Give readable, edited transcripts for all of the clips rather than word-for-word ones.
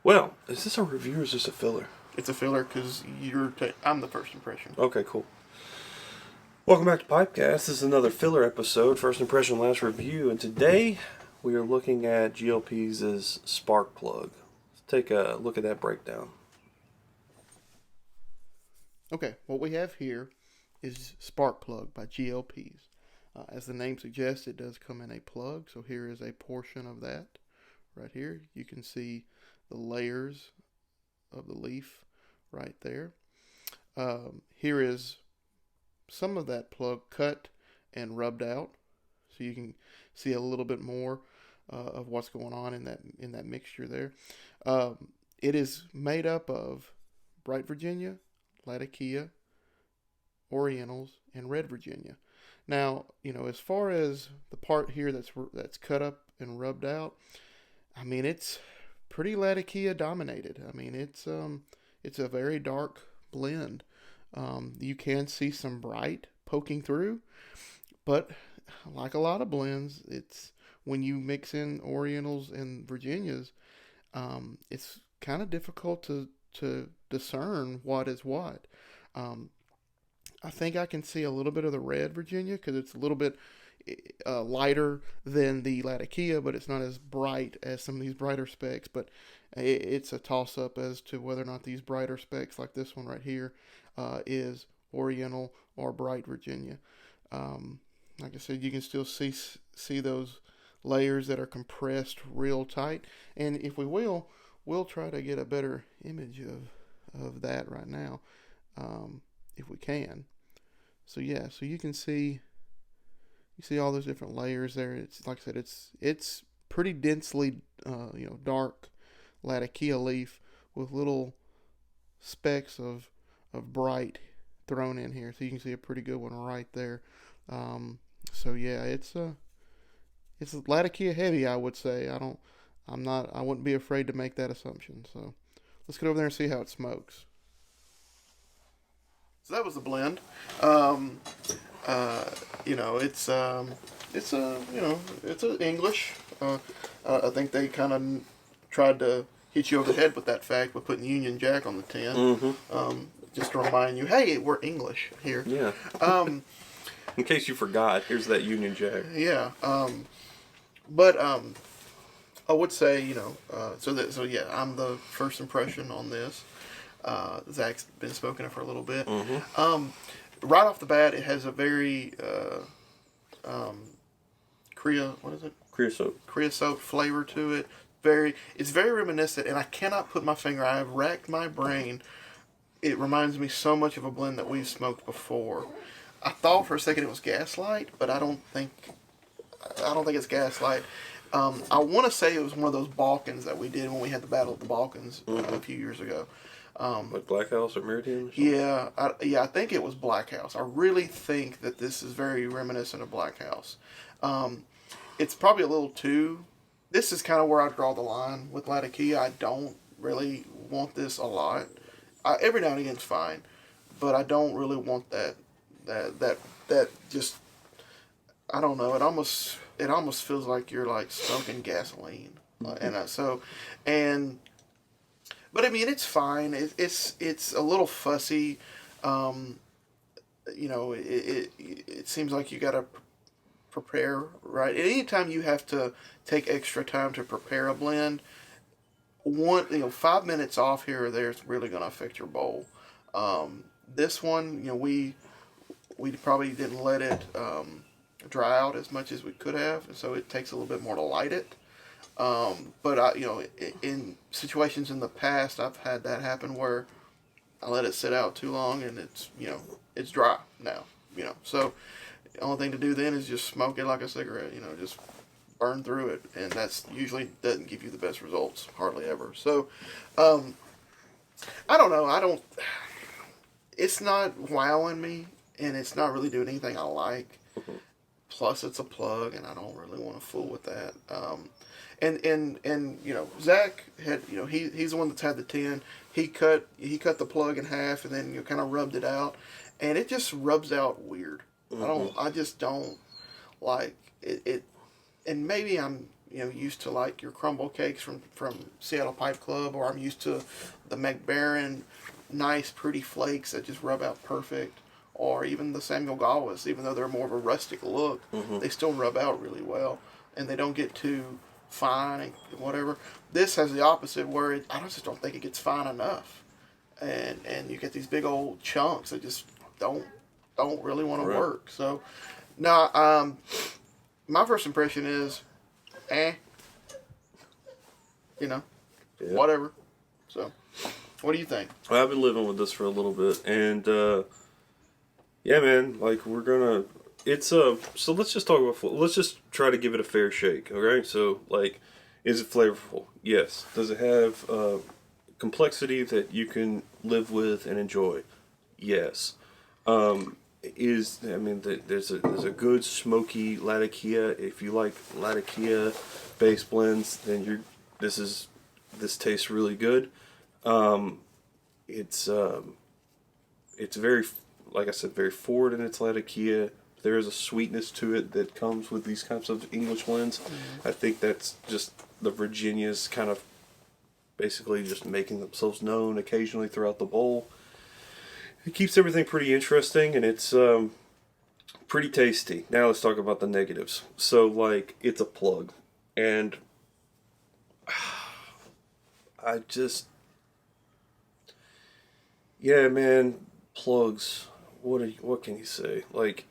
Well, is this a review or is this a filler? It's a filler because I'm the first impression. Okay, cool. Welcome back to PipeCast. This is another filler episode, first impression, last review, and today we are looking at GLP's spark plug. Let's take a look at that breakdown. Okay, what we have here is Spark Plug by GLP's. As the name suggests, it does come in a plug, so here is a portion of that. Right here, you can see the layers of the leaf right there. Here is some of that plug cut and rubbed out, so you can see a little bit more of what's going on in that mixture there. It is made up of Bright Virginia, Latakia, Orientals, and Red Virginia. Now, as far as the part here that's cut up and rubbed out, I mean, it's pretty Latakia dominated. I mean, it's a very dark blend. You can see some bright poking through, but like a lot of blends, it's when you mix in Orientals and Virginias, it's kind of difficult to discern what is what. I think I can see a little bit of the Red Virginia because it's a little bit lighter than the Latakia, but it's not as bright as some of these brighter specs. But it's a toss-up as to whether or not these brighter specs, like this one right here, is Oriental or Bright Virginia. Like I said, you can still see those layers that are compressed real tight. And if we'll try to get a better image of that right now, if we can. So yeah, so you see all those different layers there. It's like I said, it's pretty densely dark Latakia leaf with little specks of bright thrown in here. So you can see a pretty good one right there. So yeah, it's Latakia heavy, I would say. I wouldn't be afraid to make that assumption. So let's get over there and see how it smokes. So that was the blend. It's English. I think they kind of tried to hit you over the head with that fact by putting Union Jack on the tin. Mm-hmm. Just to remind you, hey, we're English here. Yeah. In case you forgot, here's that Union Jack. Yeah. But I would say, so yeah, I'm the first impression on this. Zach's been spoken of for a little bit. Mm-hmm. Right off the bat, it has a very creosote flavor to it. It's very reminiscent, and I cannot put my finger. I have racked my brain. It reminds me so much of a blend that we've smoked before. I thought for a second it was Gaslight, but I don't think it's Gaslight. I want to say it was one of those Balkans that we did when we had the Battle of the Balkans a few years ago. Like Black House or Meridian? Yeah, I think it was Black House. I really think that this is very reminiscent of Black House. It's probably a little too... This is kind of where I draw the line with Latakia. I don't really want this a lot. Every now and again it's fine, but I don't really want that just... I don't know. It almost feels like you're like smoking gasoline, But I mean, it's fine. It's a little fussy. It seems like you gotta prepare right. Anytime you have to take extra time to prepare a blend, 5 minutes off here or there is really gonna affect your bowl. This one, we probably didn't let it dry out as much as we could have, and so it takes a little bit more to light it. But in situations in the past, I've had that happen where I let it sit out too long and it's dry now, So the only thing to do then is just smoke it like a cigarette, just burn through it. And that's usually doesn't give you the best results, hardly ever. So, I don't know. It's not wowing me and it's not really doing anything I like. Plus it's a plug and I don't really want to fool with that. And Zach had, he's the one that's had the tin. He cut the plug in half and then kind of rubbed it out, and it just rubs out weird. I just don't like it. And maybe I'm used to like your crumble cakes from Seattle Pipe Club, or I'm used to the McBaron nice, pretty flakes that just rub out perfect, or even the Samuel Galwas, even though they're more of a rustic look, they still rub out really well, and they don't get too fine and whatever. This has the opposite, where I just don't think it gets fine enough, and you get these big old chunks that just don't really want to work. So, no, my first impression is, whatever. So, what do you think? I've been living with this for a little bit, and yeah, man, like we're gonna. It's so let's just talk about. Let's just try to give it a fair shake. Okay, so like, is it flavorful? Yes. Does it have complexity that you can live with and enjoy? Yes. There's a good smoky Latakia. If you like Latakia based blends, then this tastes really good. It's very, like I said, very forward in its Latakia. There is a sweetness to it that comes with these kinds of English blends. I think that's just the Virginias kind of basically just making themselves known occasionally throughout the bowl. It keeps everything pretty interesting, and it's pretty tasty. Now let's talk about the negatives. So, like, it's a plug, and yeah, man, plugs. What can you say? Like,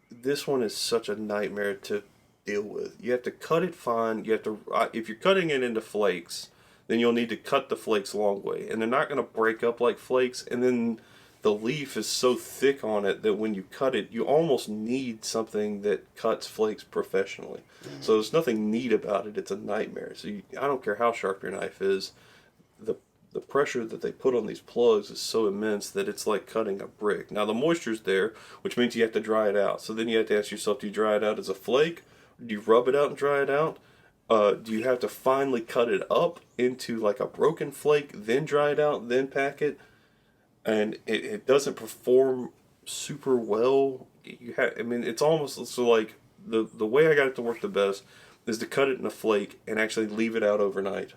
this one is such a nightmare to deal with. You have to cut it fine. You have to, if you're cutting it into flakes, then you'll need to cut the flakes a long way, and they're not going to break up like flakes. And then the leaf is so thick on it that when you cut it, you almost need something that cuts flakes professionally. So there's nothing neat about it. It's a nightmare. So I don't care how sharp your knife is, the pressure that they put on these plugs is so immense that it's like cutting a brick. Now the moisture's there, which means you have to dry it out. So then you have to ask yourself, do you dry it out as a flake? Do you rub it out and dry it out? Do you have to finally cut it up into like a broken flake, then dry it out, then pack it? And it doesn't perform super well. It's almost so like the way I got it to work the best is to cut it in a flake and actually leave it out overnight.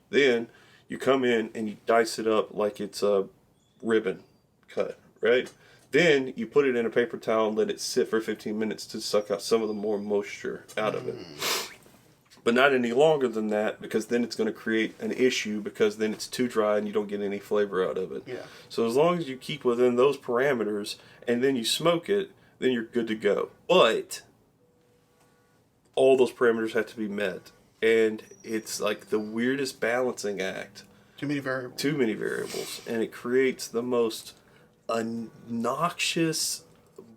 Then you come in and you dice it up like it's a ribbon cut, right? Then you put it in a paper towel and let it sit for 15 minutes to suck out some of the more moisture out of it. But not any longer than that, because then it's going to create an issue, because then it's too dry and you don't get any flavor out of it. Yeah. So as long as you keep within those parameters and then you smoke it, then you're good to go. But all those parameters have to be met. And it's like the weirdest balancing act. Too many variables. Too many variables. And it creates the most obnoxious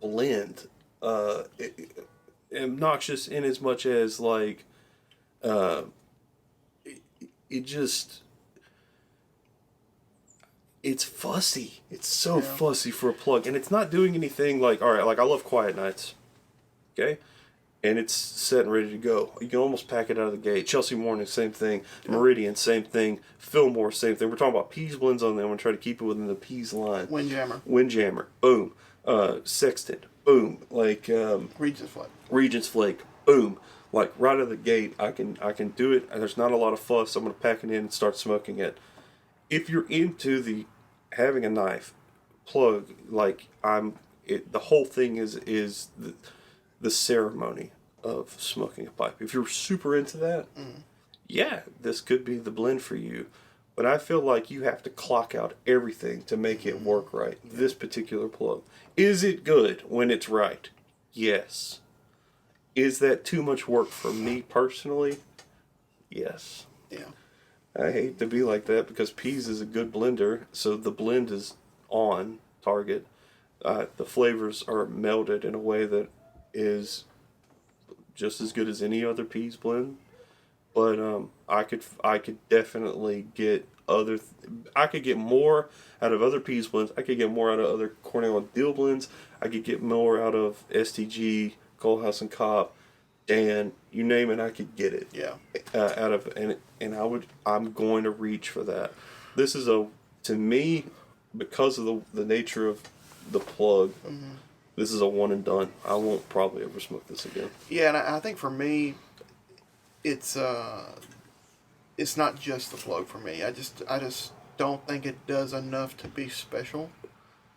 blend. Obnoxious in as much as like it's fussy. It's so fussy for a plug, and it's not doing anything like, all right, like I love Quiet Nights, okay, and it's set and ready to go. You can almost pack it out of the gate. Chelsea Morning, same thing. Meridian, same thing. Fillmore, same thing. We're talking about Pease blends on there. I'm gonna try to keep it within the Pease line. Windjammer, boom. Sexton, boom. Like Regent's Flake, boom. Like right out of the gate, I can do it, and there's not a lot of fuss. I'm gonna pack it in and start smoking it. If you're into having a knife plug, like the whole thing is the ceremony of smoking a pipe. If you're super into that, yeah, this could be the blend for you. But I feel like you have to clock out everything to make it work right. This particular plug. Is it good when it's right? Yes. Is that too much work for me personally? Yes. Yeah. I hate to be like that because Pease is a good blender, so the blend is on target. The flavors are melded in a way that is just as good as any other Pease blend. But I could definitely get I could get more out of other Pease blends. I could get more out of other Cornell and Deal blends. I could get more out of STG, Coalhouse and Cop, Dan, you name it, I could get it. Yeah. Out of I'm going to reach for that. This is to me, because of the nature of the plug, this is a one and done. I won't probably ever smoke this again. Yeah, and I think for me, it's not just the plug for me. I just don't think it does enough to be special.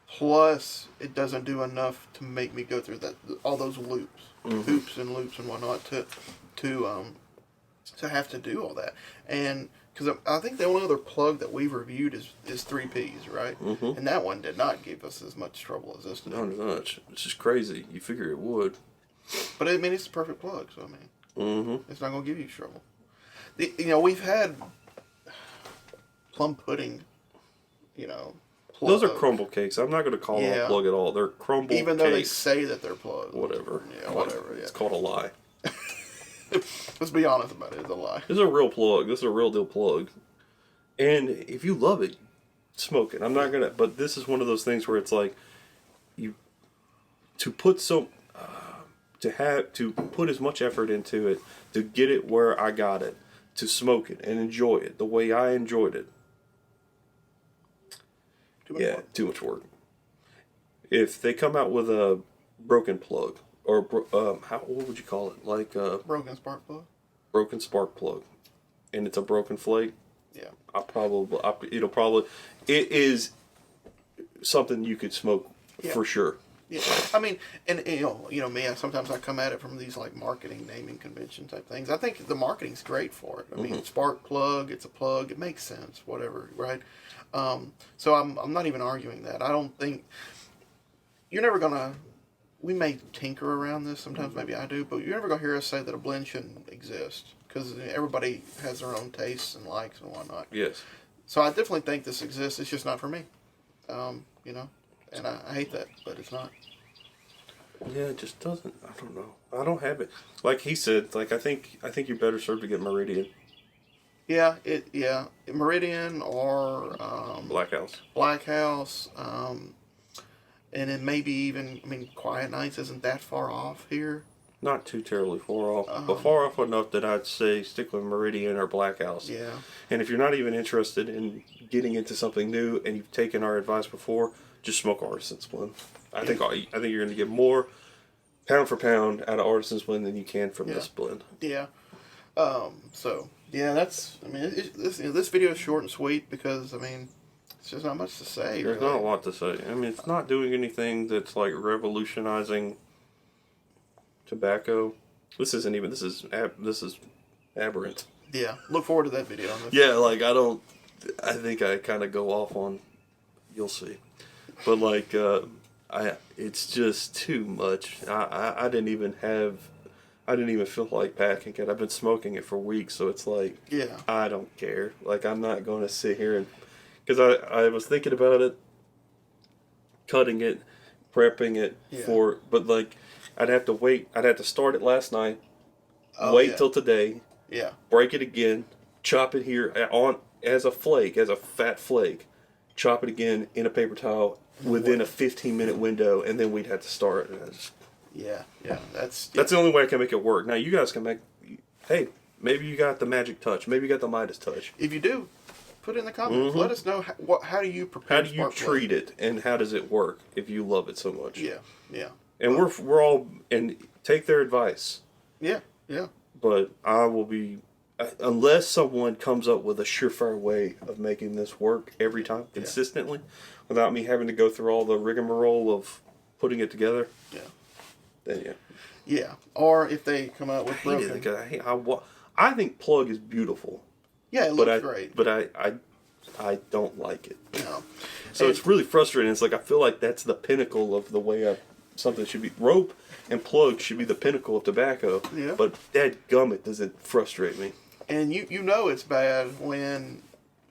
Plus, it doesn't do enough to make me go through all those loops, hoops and loops and whatnot to have to do all that. And because I think the only other plug that we've reviewed is 3Ps, right? Mm-hmm. And that one did not give us as much trouble as this did. Not as much. It's just crazy. You figure it would. But I mean, it's the perfect plug, so I mean, Mm-hmm. it's not going to give you trouble. We've had plum pudding, Those are plug. crumble cakes. I'm not going to call them a plug at all. They're crumble cakes. Even though they say that they're plugs. Whatever. Yeah, whatever, yeah. It's called a lie. Let's be honest about it. It's a lie. This is a real plug. This is a real deal plug. And if you love it, smoke it. I'm not going to... But this is one of those things where it's like... To put as much effort into it, to get it where I got it, to smoke it and enjoy it the way I enjoyed it. Too much work. If they come out with a broken plug, or what would you call it? Like broken spark plug. Broken spark plug, and it's a broken flake. Yeah. It is something you could smoke for sure. Yeah, I mean, and me. Sometimes I come at it from these like marketing, naming convention type things. I think the marketing's great for it. I mean, spark plug, it's a plug. It makes sense, whatever, right? So I'm not even arguing that. I don't think you're never gonna. We may tinker around this sometimes. Maybe I do, but you're never gonna hear us say that a blend shouldn't exist because everybody has their own tastes and likes and whatnot. Yes. So I definitely think this exists. It's just not for me. And I hate that, but it's not. Yeah, it just doesn't. I don't know. I don't have it. Like he said, like I think you're better served to get Meridian. Yeah, Meridian or Black House. Black House, and then maybe even Quiet Nights isn't that far off here. Not too terribly far off, but far off enough that I'd say stick with Meridian or Black House. Yeah. And if you're not even interested in getting into something new and you've taken our advice before, just smoke Artisan's Blend. I think you're going to get more pound for pound out of Artisan's Blend than you can from this blend. Yeah. That's. This video is short and sweet because it's just not much to say. There's not a lot to say. It's not doing anything that's like revolutionizing tobacco. This isn't even. This is aberrant. Yeah. Look forward to that video. I think I kind of go off on. You'll see. But it's just too much. I didn't even feel like packing it. I've been smoking it for weeks, so it's like, I don't care. Like, I'm not going to sit here and, because I was thinking about it, cutting it, prepping it but like, I'd have to wait. I'd have to start it last night, wait till today, break it again, chop it here as a fat flake, chop it again in a paper towel within a 15-minute window, and then we'd have to start. That's the only way I can make it work. Now, you guys can make, hey, maybe you got the magic touch. Maybe you got the Midas touch. If you do, put it in the comments. Let us know how do you prepare. How do you treat it, and how does it work if you love it so much? Yeah. And we're all, and take their advice. Yeah. But I will be, unless someone comes up with a surefire way of making this work every time consistently, without me having to go through all the rigmarole of putting it together. Then or if they come out with broken. I think plug is beautiful. Yeah, it looks great. But I don't like it. No. So it's really frustrating. It's like I feel like that's the pinnacle of the way something should be. Rope and plug should be the pinnacle of tobacco. Yeah. But dadgummit, does it frustrate me? And you know it's bad when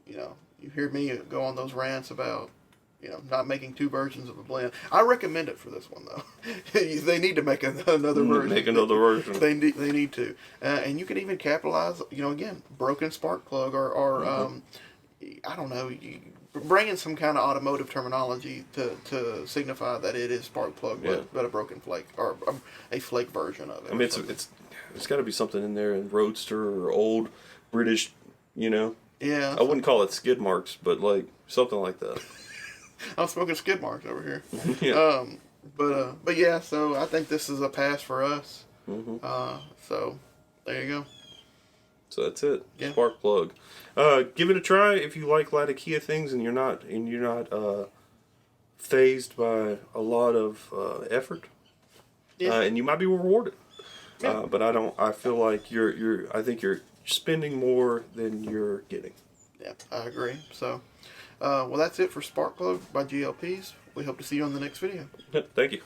you hear me go on those rants about not making two versions of a blend. I recommend it for this one though. They need to make another version. Make another version. They need to, and you can even capitalize. Again, broken spark plug or I don't know. Bring in some kind of automotive terminology to signify that it is spark plug, but a broken flake or a flake version of it. It's got to be something in there in Roadster or old British. Yeah. I wouldn't call it skid marks, but like something like that. I'm smoking skid marks over here. Yeah. But yeah, so I think this is a pass for us. Mm-hmm. So there you go. So that's it. Yeah. Spark plug. Give it a try if you like Latakia things and you're not phased by a lot of effort. Yeah. And you might be rewarded. Yeah. But I feel like I think you're spending more than you're getting. Yeah, I agree. So, well, that's it for Spark Plug by GLPs. We hope to see you on the next video. Thank you.